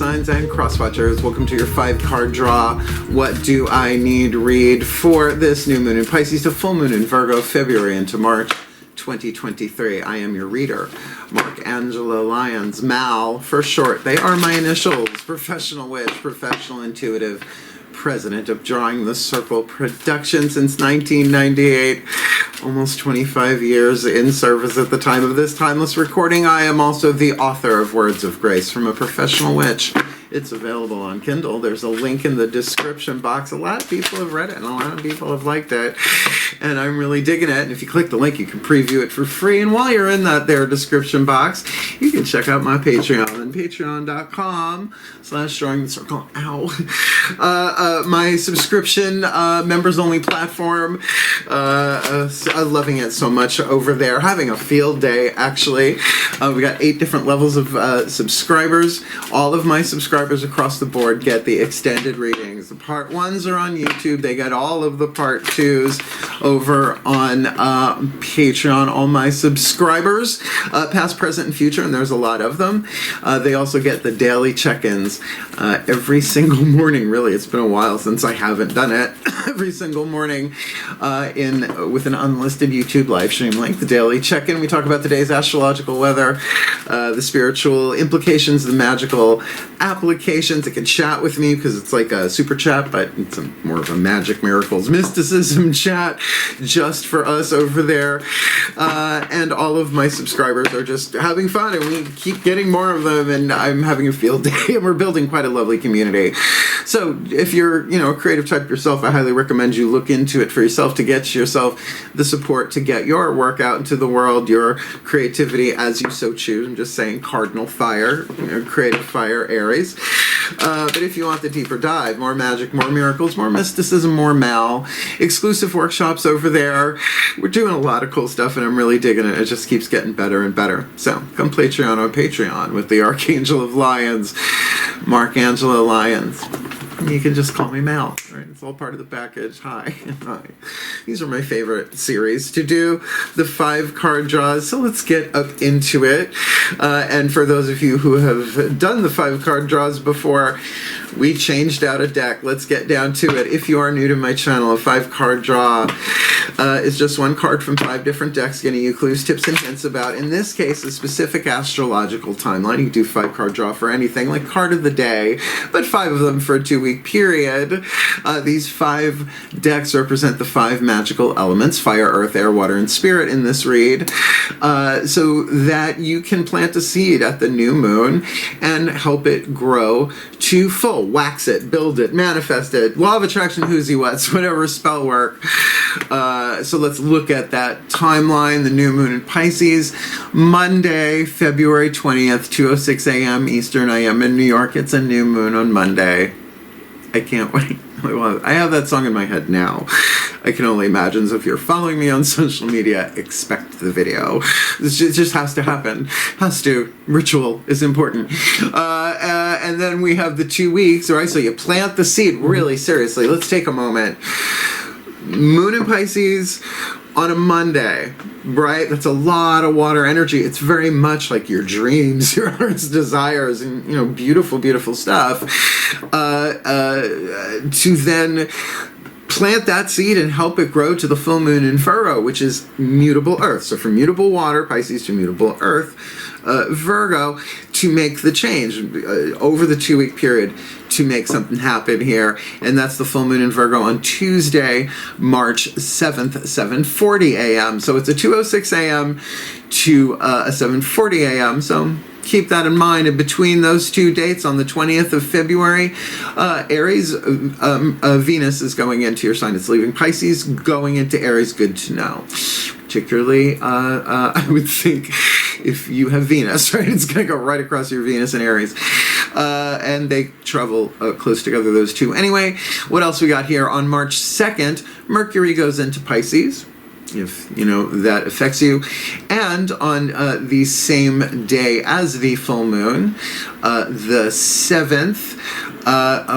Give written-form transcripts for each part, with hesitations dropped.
signs and cross-watchers. Welcome to your 5-card draw. What do I need read for this new moon in Pisces to full moon in Virgo, February into March 2023. I am your reader, Angelo, Lyons, Mal for short. They are my initials. Professional witch, professional intuitive, president of Drawing the Circle Production since 1998. Almost 25 years in service at the time of this timeless recording. I am also the author of Words of Grace from a Professional Witch. It's available on Kindle. There's a link in the description box. A lot of people have read it and a lot of people have liked it. And I'm really digging it. And if you click the link, you can preview it for free. And while you're in that there description box, you can check out my Patreon and patreon.com/Drawing the Circle. Ow. My subscription members only platform. I'm loving it so much over there. Having a field day, actually. We got 8 different levels of subscribers. All of my subscribers across the board get the extended readings. The part 1s are on YouTube. They get all of the part 2s over on Patreon. All my subscribers, past, present, and future, and there's a lot of them. They also get the daily check-ins every single morning. Really, it's been a while since I haven't done it. Every single morning with an unlisted YouTube live stream link. The daily check-in. We talk about today's astrological weather, the spiritual implications, the magical applications. It can chat with me because it's like a super chat, but it's more of a magic, miracles, mysticism chat just for us over there. And all of my subscribers are just having fun, and we keep getting more of them, and I'm having a field day, and we're building quite a lovely community. So if you're, a creative type yourself, I highly recommend you look into it for yourself to get yourself the support to get your work out into the world, your creativity as you so choose. I'm just saying cardinal fire, creative fire, Aries. But if you want the deeper dive, more magic, more miracles, more mysticism, more Mal, exclusive workshops over there. We're doing a lot of cool stuff, and I'm really digging it. It just keeps getting better and better. So come Patreon on Patreon with the Archangel of Lyons, Angelo Lyons. You can just call me Mal, right? It's all part of the package. Hi. Hi. These are my favorite series to do, the 5-card draws. So let's get up into it. And for those of you who have done the 5-card draws before, we changed out a deck. Let's get down to it. If you are new to my channel, a 5-card draw is just one card from 5 different decks, getting you clues, tips, and hints about, in this case, a specific astrological timeline. You can do 5-card draw for anything, like card of the day, but 5 of them for a 2-week period. These 5 decks represent the 5 magical elements: fire, earth, air, water, and spirit in this read, so that you can plant a seed at the new moon and help it grow to full. Wax it, build it, manifest it, law of attraction, whoozy whats, whatever spell work. So let's look at that timeline. The new moon in Pisces, Monday, February 20th, 2:06 a.m. Eastern. I am in New York. It's a new moon on Monday. I can't wait. I have that song in my head now. I can only imagine. So if you're following me on social media, expect the video. It just has to happen. Has to. Ritual is important. And then we have the 2 weeks, right? So you plant the seed. Really, seriously, let's take a moment. Moon in Pisces on a Monday, right? That's a lot of water energy. It's very much like your dreams, your heart's desires, and beautiful, beautiful stuff. To then plant that seed and help it grow to the full moon in Virgo, which is mutable earth. So from mutable water, Pisces, to mutable earth, Virgo, to make the change over the 2-week period to make something happen here. And that's the full moon in Virgo on Tuesday, March 7th, 7:40 a.m. So it's a 2:06 a.m. to a 7:40 a.m. So keep that in mind. And between those 2 dates, on the 20th of February, Aries, Venus is going into your sign. It's leaving Pisces, going into Aries. Good to know. Particularly, I would think if you have Venus, right? It's going to go right across your Venus and Aries. And they travel close together, those two. Anyway, what else we got here? On March 2nd, Mercury goes into Pisces, if that affects you. And on the same day as the full moon, the 7th,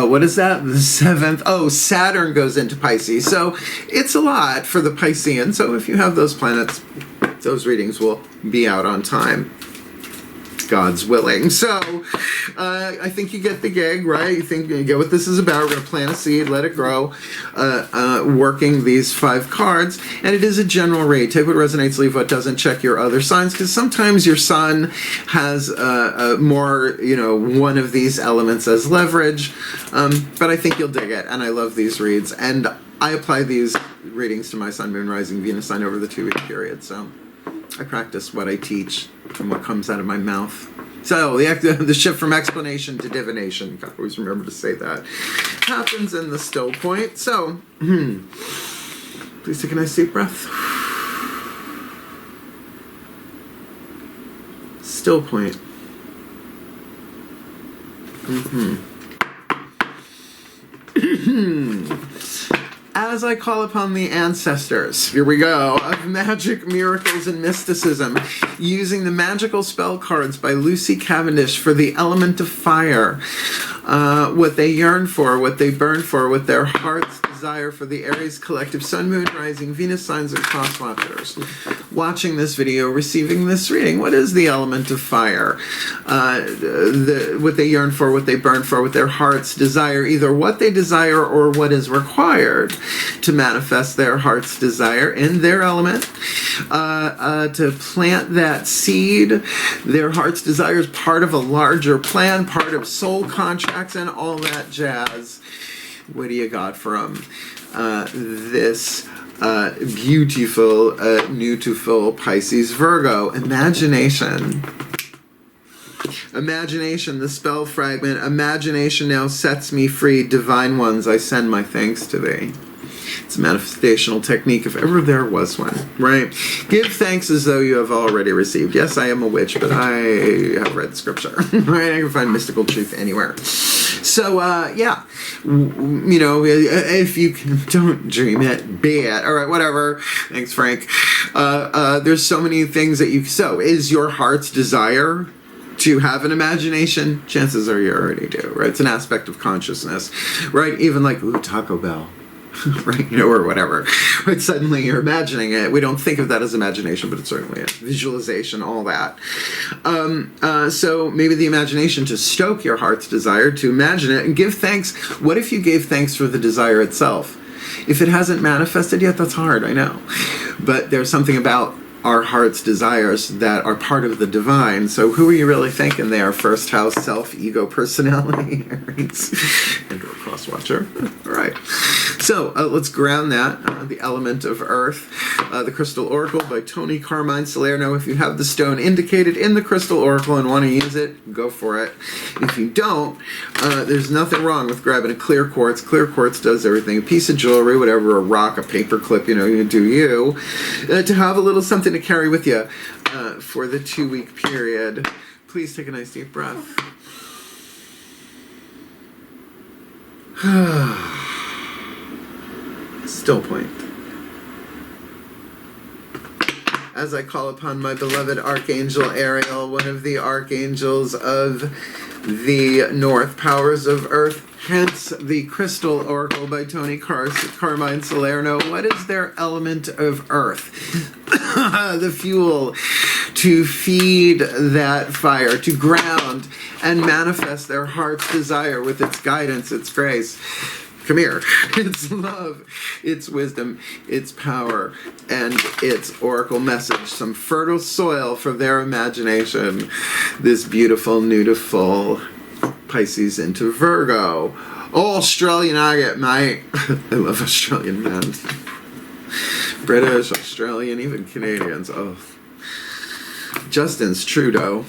what is that? The 7th. Oh, Saturn goes into Pisces. So it's a lot for the Piscean. So if you have those planets, those readings will be out on time. God's willing. So I think you get the gig, right? You think you get what this is about. We're going to plant a seed, let it grow, working these 5 cards. And it is a general read. Take what resonates, leave what doesn't. Check your other signs, because sometimes your sun has more, one of these elements as leverage. But I think you'll dig it. And I love these reads. And I apply these readings to my sun, moon, rising, Venus sign over the 2-week period. So I practice what I teach and what comes out of my mouth. So the shift from explanation to divination, gotta always remember to say that, happens in the still point. So please take a nice deep breath. Still point. As I call upon the ancestors, here we go, of magic, miracles, and mysticism, using the magical spell cards by Lucy Cavendish for the element of fire, what they yearn for, what they burn for, what their hearts desire for the Aries collective sun, moon, rising, Venus signs, and cross watchers. Watching this video, receiving this reading, what is the element of fire? What they yearn for, what they burn for, what their hearts desire, either what they desire or what is required to manifest their heart's desire in their element, to plant that seed. Their heart's desire is part of a larger plan, part of soul contracts and all that jazz. What do you got from this beautiful, beautiful Pisces Virgo? Imagination. Imagination, the spell fragment. Imagination now sets me free. Divine ones, I send my thanks to thee. It's a manifestational technique if ever there was one, right? Give thanks as though you have already received. Yes, I am a witch, but I have read scripture, right? I can find mystical truth anywhere. So, yeah, if you don't dream it, be it. All right, whatever. Thanks, Frank. There's so many things that so is your heart's desire to have an imagination? Chances are you already do, right? It's an aspect of consciousness, right? Even like, ooh, Taco Bell. Right, or whatever. Right, suddenly you're imagining it. We don't think of that as imagination, but it's certainly a visualization, all that. So maybe the imagination to stoke your heart's desire, to imagine it, and give thanks. What if you gave thanks for the desire itself? If it hasn't manifested yet, that's hard, I know. But there's something about our heart's desires that are part of the divine. So who are you really thinking there? First house, self, ego, personality, Aries, and or cross watcher. All right. So let's ground that. The element of earth. The Crystal Oracle by Tony Carmine Salerno. If you have the stone indicated in the Crystal Oracle and want to use it, go for it. If you don't, there's nothing wrong with grabbing a clear quartz. Clear quartz does everything. A piece of jewelry, whatever, a rock, a paper clip, you do you. To have a little something to carry with you for the 2-week period. Please take a nice deep breath. Still point. As I call upon my beloved Archangel Ariel, one of the archangels of the North Powers of Earth, hence the Crystal Oracle by Tony Carmine Salerno. What is their element of earth? The fuel to feed that fire, to ground and manifest their heart's desire with its guidance, its grace. Come here. It's love, it's wisdom, it's power, and its oracle message. Some fertile soil for their imagination. This beautiful, beautiful Pisces into Virgo. Oh, Australian agate, mate. I love Australian men. British, Australian, even Canadians. Oh. Justin's Trudeau.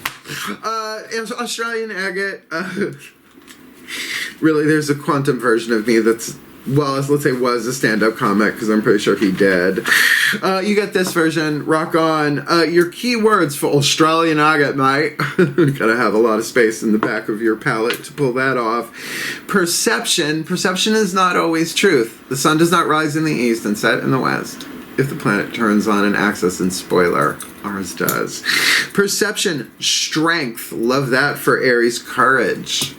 Australian agate. Really, there's a quantum version of me that's, well, let's say was a stand-up comic, because I'm pretty sure he did. You get this version. Rock on. Your keywords for Australian agate, mate. Gotta have a lot of space in the back of your palette to pull that off. Perception. Perception is not always truth. The sun does not rise in the east and set in the west. If the planet turns on an axis, and spoiler, ours does. Perception. Strength. Love that for Aries. Courage.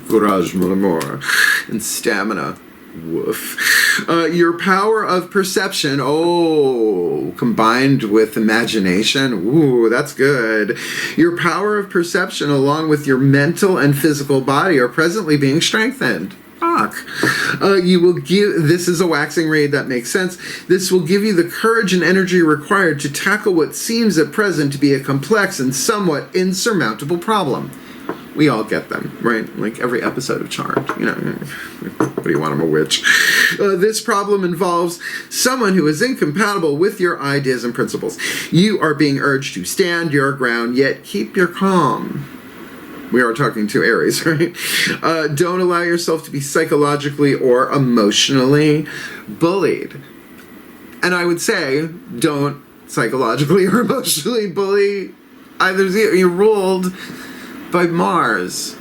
Courage, mon amour. And stamina. Woof. Your power of perception, combined with imagination, ooh, that's good. Your power of perception along with your mental and physical body are presently being strengthened. You will give, this is a waxing read, that makes sense. This will give you the courage and energy required to tackle what seems at present to be a complex and somewhat insurmountable problem. We all get them, right? Like every episode of Charmed, you know, what do you want, I'm a witch. This problem involves someone who is incompatible with your ideas and principles. You are being urged to stand your ground, yet keep your calm. We are talking to Aries, right? Don't allow yourself to be psychologically or emotionally bullied. And I would say, don't psychologically or emotionally bully either. You're ruled by Mars,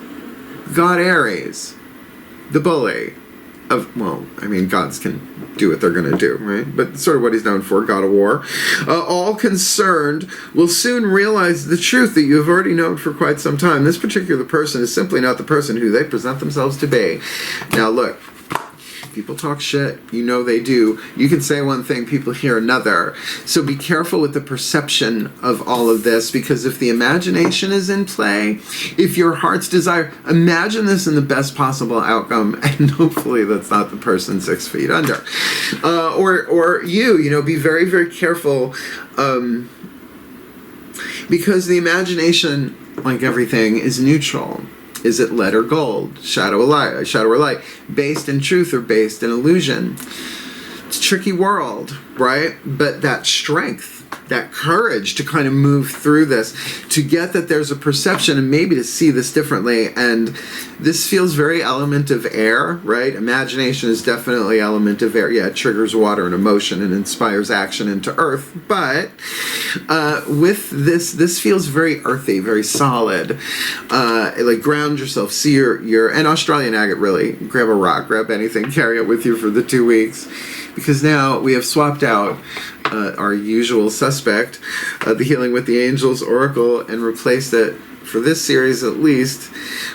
God Aries, the bully of, well, I mean, gods can do what they're going to do, right? But sort of what he's known for, God of War. All concerned will soon realize the truth that you have already known for quite some time. This particular person is simply not the person who they present themselves to be. Now, look. People talk shit, you know they do. You can say one thing, people hear another. So be careful with the perception of all of this, because if the imagination is in play, if your heart's desire, imagine this in the best possible outcome, and hopefully that's not the person 6 feet under. Or you know, be very, very careful, because the imagination, like everything, is neutral. Is it lead or gold? Shadow or light? Based in truth or based in illusion? It's a tricky world, right? But that strength, that courage to kind of move through this, to get that there's a perception and maybe to see this differently. And this feels very element of air, right? Imagination is definitely element of air. Yeah, it triggers water and emotion and inspires action into earth. But with this feels very earthy, very solid. Like ground yourself, see your and Australian agate, really. Grab a rock, grab anything, carry it with you for the 2 weeks. Because now we have swapped out our usual suspect, the Healing with the Angels Oracle, and replaced it, for this series at least,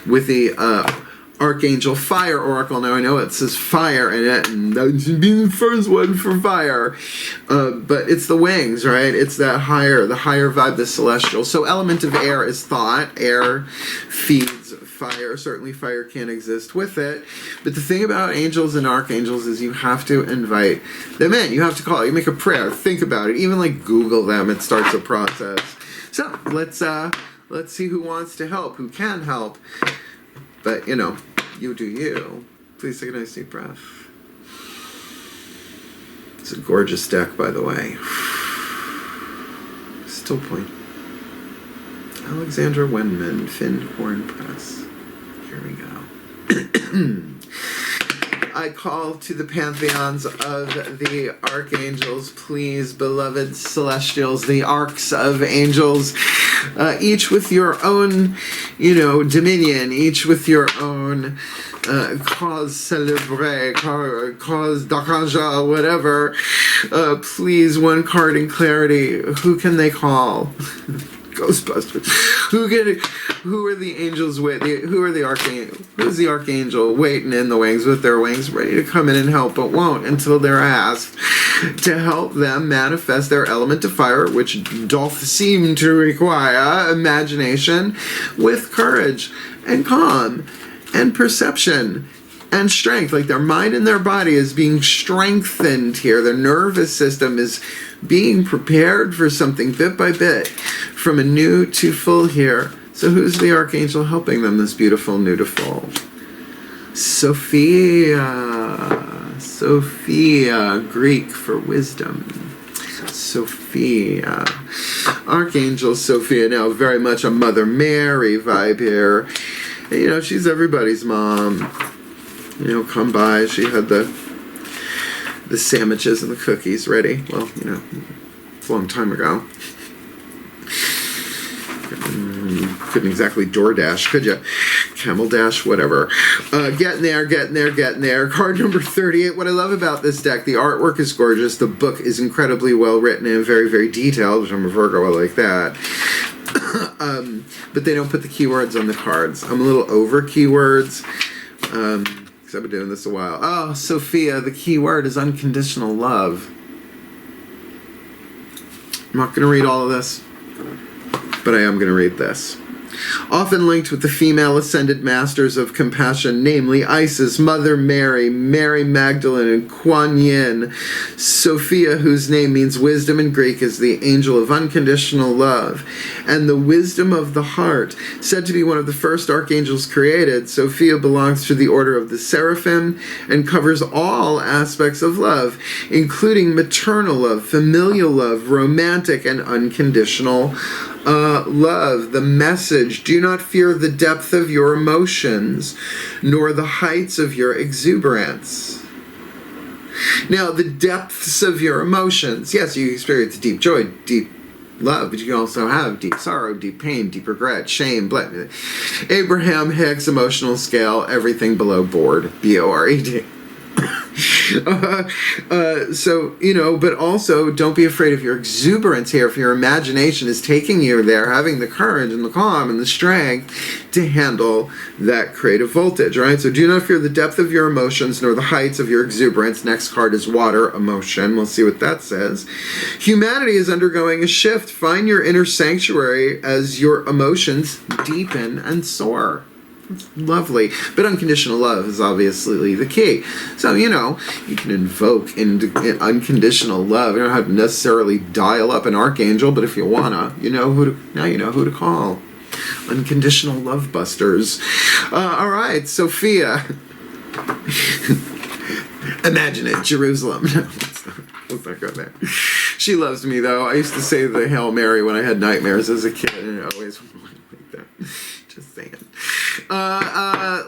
with the Archangel Fire Oracle. Now I know it says fire in it, and that should be the first one for fire. But it's the wings, right? It's that the higher vibe, the celestial. So element of air is thought. Air feeds fire. Certainly fire can't exist with it. But the thing about angels and archangels is you have to invite them in. You have to call. You make a prayer. Think about it. Even like Google them. It starts a process. So let's see who wants to help, who can help. But, you know, you do you. Please take a nice deep breath. It's a gorgeous deck, by the way. Still point. Alexandra Wenman, Finn Horn Press. Here we go. I call to the pantheons of the archangels, please, beloved celestials, the arcs of angels, each with your own, you know, dominion, each with your own cause célèbre, cause d'archange, whatever. Please, one card in clarity. Who can they call? Ghostbusters. Who are the angels with? Who are the archangel? Who's the archangel waiting in the wings with their wings ready to come in and help, but won't until they're asked to help them manifest their element of fire, which doth seem to require imagination, with courage and calm and perception and strength. Like their mind and their body is being strengthened here. Their nervous system is being prepared for something bit by bit, from a new to full here. So who's the archangel helping them this beautiful new to full? Sophia, Greek for wisdom. Sophia, Archangel Sophia, now very much a Mother Mary vibe here. And, you know, she's everybody's mom. You know, come by. She had the sandwiches and the cookies ready. Well, you know, a long time ago. Couldn't exactly DoorDash, could you? Camel Dash, whatever. Getting there. Card number 38. What I love about this deck, the artwork is gorgeous. The book is incredibly well written and very, very detailed, which I'm a Virgo, I like that. But they don't put the keywords on the cards. I'm a little over keywords. because I've been doing this a while. Oh, Sophia, the key word is unconditional love. I'm not going to read all of this, but I am going to read this. Often linked with the female ascended masters of compassion, namely Isis, Mother Mary, Mary Magdalene, and Kuan Yin. Sophia, whose name means wisdom in Greek, is the angel of unconditional love, and the wisdom of the heart. Said to be one of the first archangels created, Sophia belongs to the order of the seraphim and covers all aspects of love, including maternal love, familial love, romantic, and unconditional love. The message: do not fear the depth of your emotions, nor the heights of your exuberance. Now, the depths of your emotions, yes, you experience deep joy, deep love, but you can also have deep sorrow, deep pain, deep regret, shame, Abraham Hicks emotional scale, everything below bored, B-O-R-E-D. So, you know, but also don't be afraid of your exuberance here. If your imagination is taking you there, having the courage and the calm and the strength to handle that creative voltage, right? So do not fear the depth of your emotions nor the heights of your exuberance. Next card is water, emotion. We'll see what that says. Humanity is undergoing a shift. Find your inner sanctuary as your emotions deepen and soar. Lovely. But unconditional love is obviously the key. So, you know, you can invoke unconditional love. You don't have to necessarily dial up an archangel, but if you wanna, now you know who to call. Unconditional love busters. All right, Sophia. Imagine it, Jerusalem. Let's not go there. She loves me, though. I used to say the Hail Mary when I had nightmares as a kid, and it always went like that. Just saying.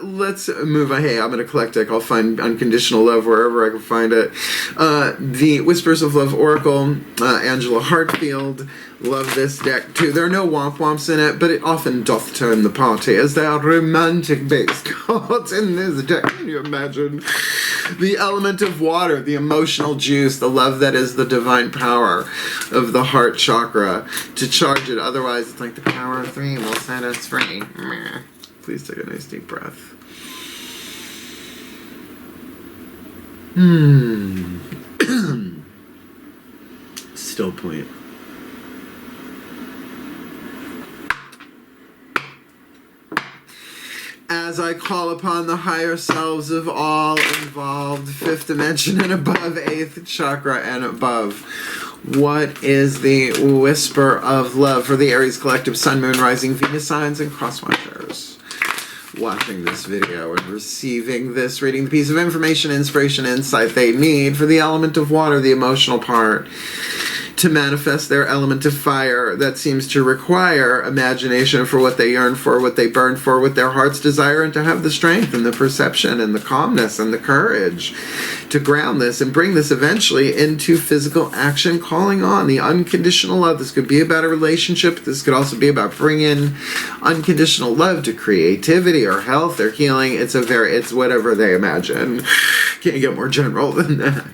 Let's move on. Hey, I'm an eclectic. I'll find unconditional love wherever I can find it. The Whispers of Love Oracle, Angelo Hartfield. Love this deck too. There are no womp-womps in it, but it often doth turn the party, as they are romantic-based cards in this deck. Can you imagine? The element of water, the emotional juice, the love that is the divine power of the heart chakra to charge it. Otherwise, it's like the power of 3 will set us free. Please take a nice deep breath. Still point. As I call upon the higher selves of all involved, 5th dimension and above, 8th chakra and above. What is the whisper of love for the Aries collective, Sun, Moon, Rising, Venus signs, and cross-watchers? Watching this video and receiving this reading, the piece of information, inspiration, insight they need for the element of water, the emotional part, to manifest their element of fire that seems to require imagination for what they yearn for, what they burn for, what their hearts desire, and to have the strength and the perception and the calmness and the courage to ground this and bring this eventually into physical action, calling on the unconditional love. This could be about a relationship. This could also be about bringing unconditional love to creativity or health or healing. It's whatever they imagine. Can't get more general than that.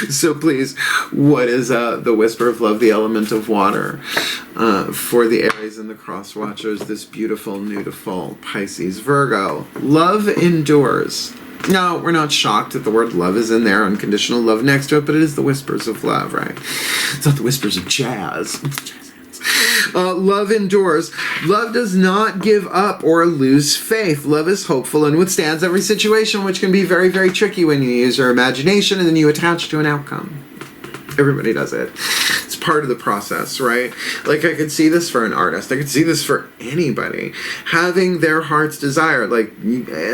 So please, what is the whisper of love, the element of water, for the Aries and the cross watchers, this beautiful, beautiful Pisces, Virgo? Love endures. No, we're not shocked that the word love is in there, unconditional love next to it, but it is the whispers of love, right? It's not the whispers of jazz. Love endures. Love does not give up or lose faith. Love is hopeful and withstands every situation, which can be very, very tricky when you use your imagination and then you attach to an outcome. Everybody does it. It's part of the process, right? Like, I could see this for an artist. I could see this for anybody. Having their heart's desire. Like,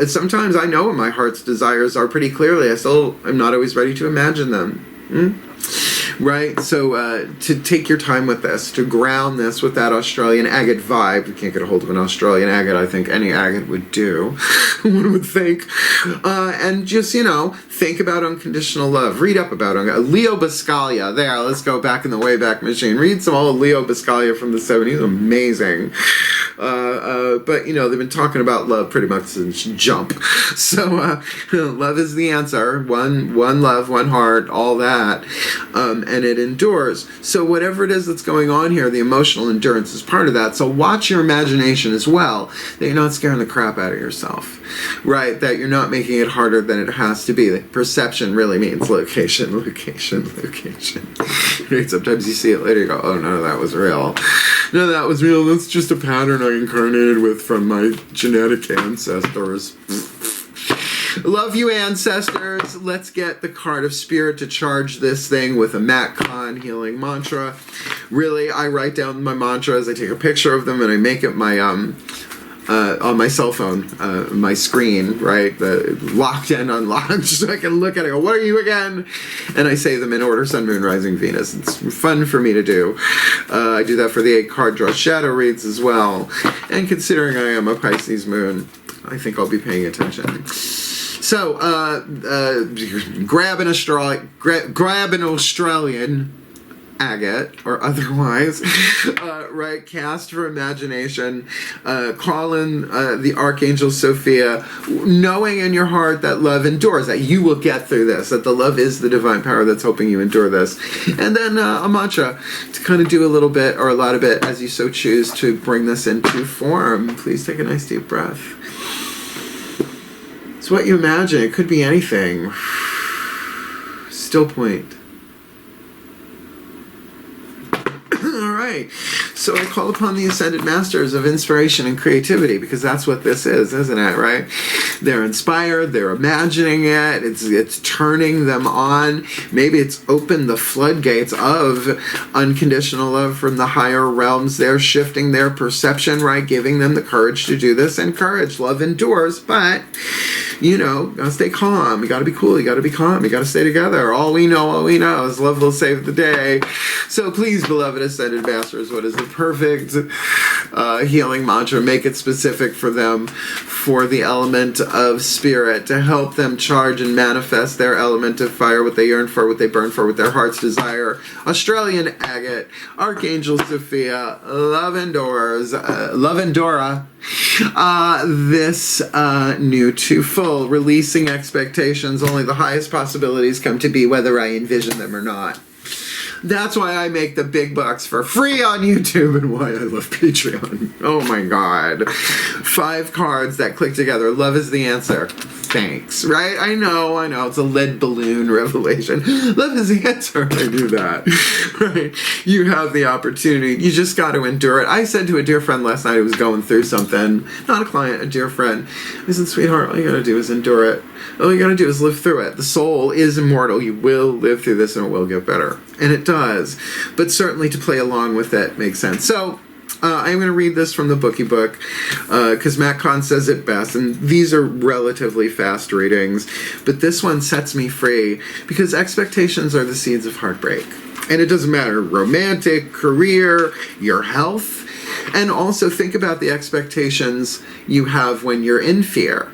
sometimes I know what my heart's desires are pretty clearly. I still am not always ready to imagine them. Right? So to take your time with this, to ground this with that Australian agate vibe. You can't get a hold of an Australian agate. I think any agate would do. One would think. And just, think about unconditional love. Read up about Leo Biscaglia. There, let's go back in the Wayback Machine. Read some old Leo Biscaglia from the 70s. Amazing. But, you know, they've been talking about love pretty much since Jump. So, love is the answer. One love, one heart, all that. And it endures. So whatever it is that's going on here, the emotional endurance is part of that. So watch your imagination as well, that you're not scaring the crap out of yourself, right? That you're not making it harder than it has to be. Perception really means location, location, location. Right? Sometimes you see it later, you go, oh, none of that was real. None of that was real. That's just a pattern I incarnated with from my genetic ancestors. Love you, ancestors. Let's get the card of spirit to charge this thing with a Matt Kahn healing mantra. Really, I write down my mantras, I take a picture of them, and I make it my on my cell phone, my screen, right? The locked and unlocked, so I can look at it and go, what are you again? And I say them in order: Sun, Moon, Rising, Venus. It's fun for me to do. I do that for the 8 card draw shadow reads as well. And considering I am a Pisces moon, I think I'll be paying attention. So, grab an Australian agate or otherwise, right? Cast for imagination. Call in the Archangel Sophia, knowing in your heart that love endures, that you will get through this, that the love is the divine power that's helping you endure this. And then a mantra to kind of do a little bit or a lot of it as you so choose to bring this into form. Please take a nice deep breath. It's what you imagine. It could be anything. Still point. All right. So I call upon the Ascended Masters of inspiration and creativity, because that's what this is, isn't it, right? They're inspired, they're imagining it, it's turning them on. Maybe it's opened the floodgates of unconditional love from the higher realms. They're shifting their perception, right? Giving them the courage to do this. And courage, love endures, but, you know, gotta stay calm. You gotta be cool, you gotta be calm, you gotta stay together. All we know is love will save the day. So please, beloved Ascended Masters, what is the perfect healing mantra? Make it specific for them, for the element of spirit, to help them charge and manifest their element of fire, what they yearn for, what they burn for, what their hearts desire. Australian agate, Archangel Sophia, love endures, love endura. This new to full, releasing expectations. Only the highest possibilities come to be, whether I envision them or not. That's why I make the big bucks for free on YouTube, and why I love Patreon. Oh my God. 5 cards that click together. Love is the answer. Thanks. Right? I know. It's a lead balloon revelation. Love is the answer. I do that. Right? You have the opportunity. You just got to endure it. I said to a dear friend last night who was going through something, not a client, a dear friend, I said, sweetheart, all you got to do is endure it. All you got to do is live through it. The soul is immortal. You will live through this and it will get better. And it does. But certainly to play along with it makes sense. So, I'm going to read this from the Bookie Book because Matt Kahn says it best, and these are relatively fast readings, but this one sets me free because expectations are the seeds of heartbreak. And it doesn't matter, romantic, career, your health, and also think about the expectations you have when you're in fear.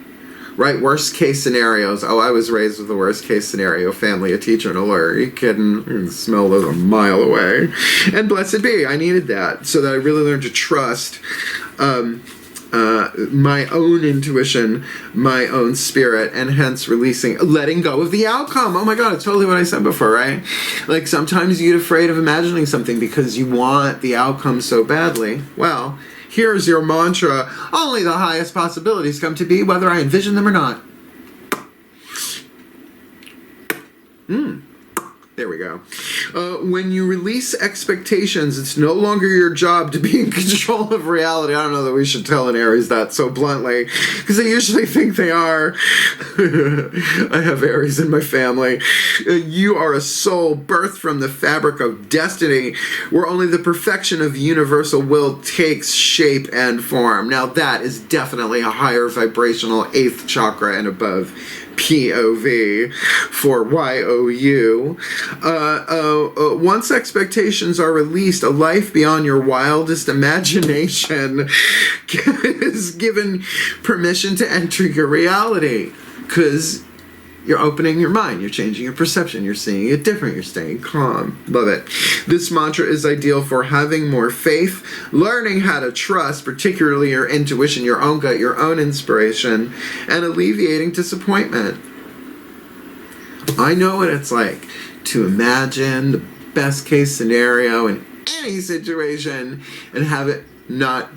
Right, worst case scenarios. Oh, I was raised with the worst case scenario family, a teacher and a lawyer. Are you kidding? I can smell those a mile away. And blessed be, I needed that so that I really learned to trust my own intuition, my own spirit, and hence letting go of the outcome. Oh my God, it's totally what I said before, right? Like sometimes you get afraid of imagining something because you want the outcome so badly. Well, here's your mantra. Only the highest possibilities come to be, whether I envision them or not. There we go. When you release expectations, it's no longer your job to be in control of reality. I don't know that we should tell an Aries that so bluntly, because they usually think they are. I have Aries in my family. You are a soul birthed from the fabric of destiny, where only the perfection of universal will takes shape and form. Now that is definitely a higher vibrational 8th chakra and above. POV for YOU. Once expectations are released, a life beyond your wildest imagination is given permission to enter your reality. Because You're opening your mind. You're changing your perception. You're seeing it different. You're staying calm. Love it. This mantra is ideal for having more faith, learning how to trust, particularly your intuition, your own gut, your own inspiration, and alleviating disappointment. I know what it's like to imagine the best case scenario in any situation and have it not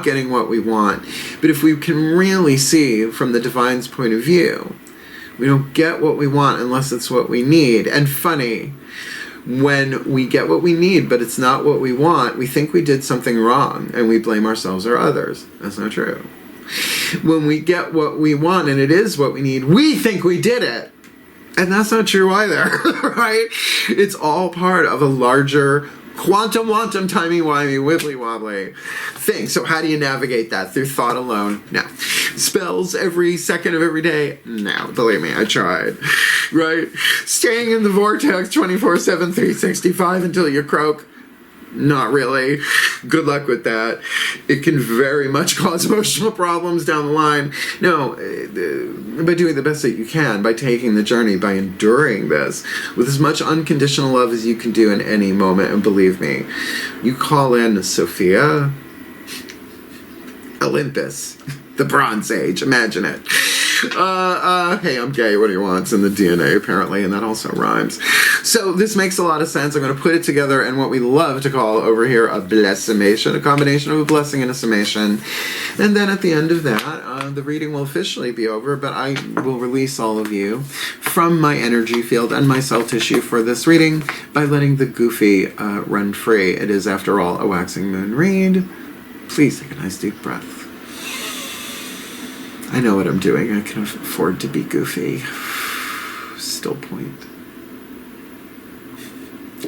getting what we want. But if we can really see from the divine's point of view, we don't get what we want unless it's what we need. And funny, when we get what we need but it's not what we want, we think we did something wrong and we blame ourselves or others. That's not true. When we get what we want and it is what we need, we think we did it. And that's not true either, right? It's all part of a larger quantum, timey-wimey, wibbly-wobbly thing. So how do you navigate that? Through thought alone? No. Spells every second of every day? No. Believe me, I tried. Right? Staying in the vortex 24/7, 365 until you croak? Not really. Good luck with that. It can very much cause emotional problems down the line. No, by doing the best that you can, by taking the journey, by enduring this with as much unconditional love as you can do in any moment. And believe me, you call in Sophia, Olympus, the Bronze Age, imagine it. Hey, I'm gay, what do you want? It's in the DNA apparently, and that also rhymes. So this makes a lot of sense. I'm going to put it together in what we love to call over here a blessimation, a combination of a blessing and a summation. And then at the end of that, the reading will officially be over, but I will release all of you from my energy field and my cell tissue for this reading by letting the goofy run free. It is, after all, a waxing moon read. Please take a nice deep breath. I know what I'm doing. I can afford to be goofy. Still point.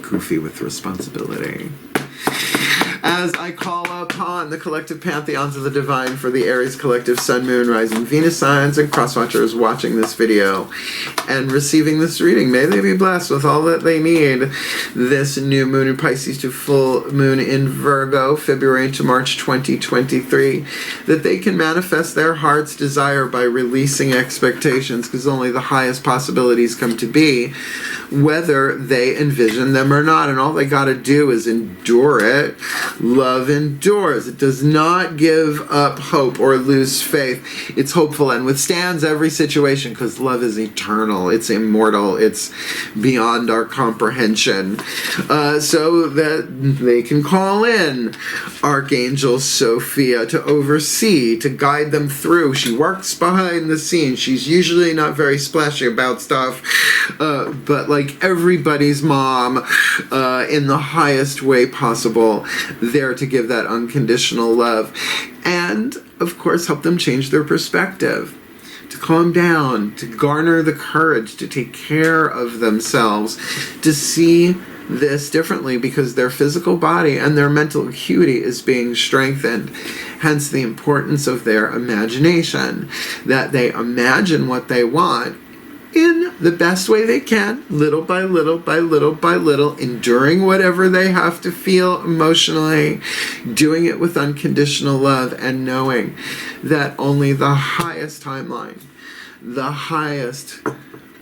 Goofy with responsibility. As I call upon the collective pantheons of the divine for the Aries collective Sun, Moon, Rising, Venus signs and cross-watchers watching this video and receiving this reading, may they be blessed with all that they need this new moon in Pisces to full moon in Virgo, February to March 2023, that they can manifest their heart's desire by releasing expectations, because only the highest possibilities come to be, whether they envision them or not. And all they got to do is endure it. Love endures. It does not give up hope or lose faith. It's hopeful and withstands every situation, because love is eternal. It's immortal. It's beyond our comprehension. So that they can call in Archangel Sophia to oversee, to guide them through. She works behind the scenes. She's usually not very splashy about stuff, but like everybody's mom, in the highest way possible, there to give that unconditional love. And, of course, help them change their perspective, to calm down, to garner the courage to take care of themselves, to see this differently, because their physical body and their mental acuity is being strengthened. Hence the importance of their imagination, that they imagine what they want in the best way they can, little by little by little by little, enduring whatever they have to feel emotionally, doing it with unconditional love, and knowing that only the highest timeline, the highest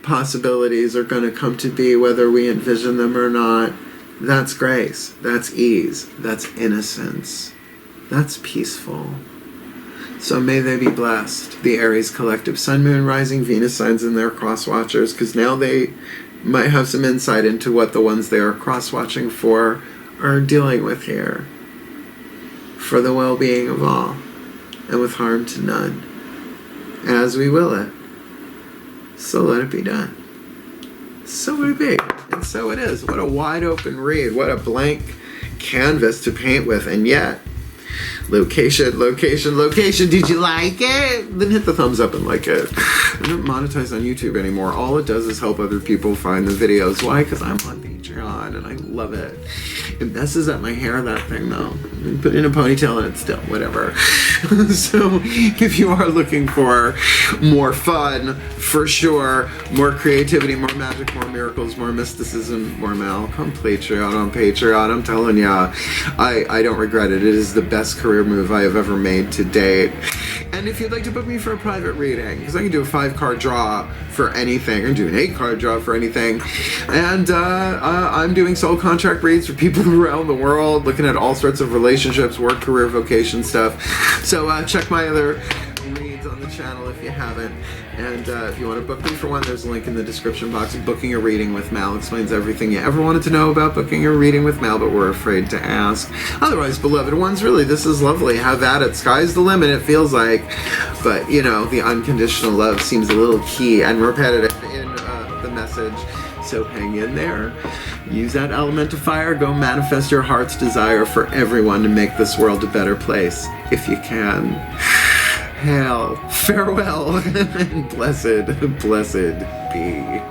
possibilities are going to come to be, whether we envision them or not. That's grace, that's ease, that's innocence, that's peaceful. So may they be blessed, the Aries collective Sun, Moon, Rising, Venus signs and their cross-watchers, because now they might have some insight into what the ones they are cross-watching for are dealing with here, for the well-being of all, and with harm to none, as we will it. So let it be done. So would it be, and so it is. What a wide open read, what a blank canvas to paint with, and yet, location, location, location. Did you like it? Then hit the thumbs up and like it. I don't monetize on YouTube anymore. All it does is help other people find the videos. Why? Because I'm on Patreon and I Love it. It messes up my hair, that thing, though. Put it in a ponytail and it's still whatever. So if you are looking for more fun, for sure, more creativity, more magic, more miracles, more mysticism, more Mal, come Patreon on Patreon. I'm telling ya, I don't regret it. It is the best career move I have ever made to date. And if you'd like to book me for a private reading, because I can do a 5-card draw for anything, I can do an 8-card draw for anything, and I'm doing soul contract reads for people around the world, looking at all sorts of relationships, work, career, vocation stuff. So check my other reads on the channel if you haven't. And if you want to book me for one, there's a link in the description box. Booking a reading with Mal explains everything you ever wanted to know about booking a reading with Mal, but we're afraid to ask. Otherwise, beloved ones, really, this is lovely. Have at it. Sky's the limit, it feels like. But, you know, the unconditional love seems a little key and repetitive in the message. So hang in there. Use that element of fire. Go manifest your heart's desire for everyone to make this world a better place, if you can. Hail, farewell, and blessed be.